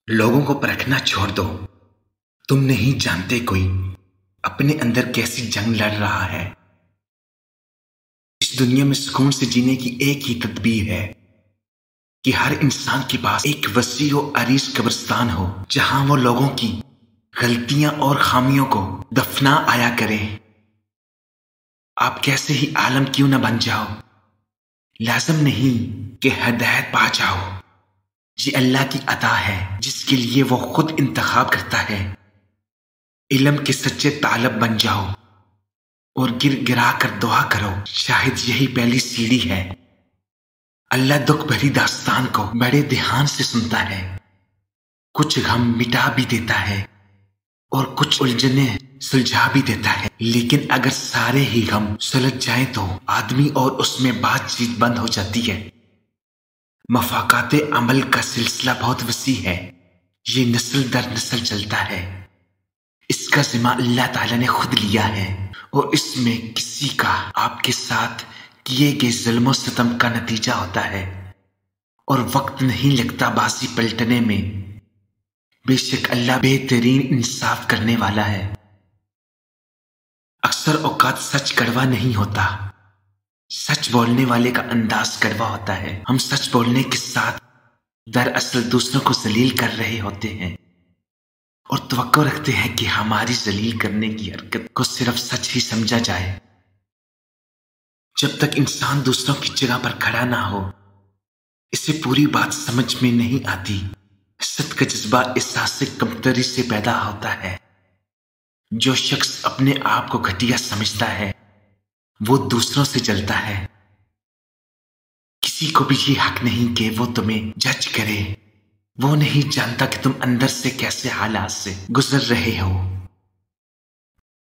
لوگوں کو پرکھنا چھوڑ دو۔ تم نہیں جانتے کوئی اپنے اندر کیسی جنگ لڑ رہا ہے۔ اس دنیا میں سکون سے جینے کی ایک ہی تدبیر ہے کہ ہر انسان کے پاس ایک وسیع و عریض قبرستان ہو جہاں وہ لوگوں کی غلطیاں اور خامیوں کو دفنا آیا کرے۔ آپ کیسے ہی عالم کیوں نہ بن جاؤ، لازم نہیں کہ ہدایت پا جاؤ۔ یہ اللہ کی عطا ہے جس کے لیے وہ خود انتخاب کرتا ہے۔ علم کے سچے طالب بن جاؤ اور گر گرا کر دعا کرو، شاید یہی پہلی سیڑھی ہے۔ اللہ دکھ بھری داستان کو بڑے دھیان سے سنتا ہے، کچھ غم مٹا بھی دیتا ہے اور کچھ الجھنیں سلجھا بھی دیتا ہے، لیکن اگر سارے ہی غم سلجھ جائیں تو آدمی اور اس میں بات چیت بند ہو جاتی ہے۔ مفاقات عمل کا سلسلہ بہت وسیع ہے، یہ نسل در نسل چلتا ہے۔ اس کا ذمہ اللہ تعالیٰ نے خود لیا ہے اور اس میں کسی کا آپ کے ساتھ کیے گئے ظلم و ستم کا نتیجہ ہوتا ہے، اور وقت نہیں لگتا بازی پلٹنے میں۔ بے شک اللہ بہترین انصاف کرنے والا ہے۔ اکثر اوقات سچ کڑوا نہیں ہوتا، سچ بولنے والے کا انداز کڑوا ہوتا ہے۔ ہم سچ بولنے کے ساتھ دراصل دوسروں کو ذلیل کر رہے ہوتے ہیں اور توقع رکھتے ہیں کہ ہماری ذلیل کرنے کی حرکت کو صرف سچ ہی سمجھا جائے۔ جب تک انسان دوسروں کی جگہ پر کھڑا نہ ہو اسے پوری بات سمجھ میں نہیں آتی۔ حسد کا جذبہ احساس کمتری سے پیدا ہوتا ہے۔ جو شخص اپنے آپ کو گھٹیا سمجھتا ہے وہ دوسروں سے جلتا ہے۔ کسی کو بھی یہ حق نہیں کہ وہ تمہیں جج کرے، وہ نہیں جانتا کہ تم اندر سے کیسے حالات سے گزر رہے ہو۔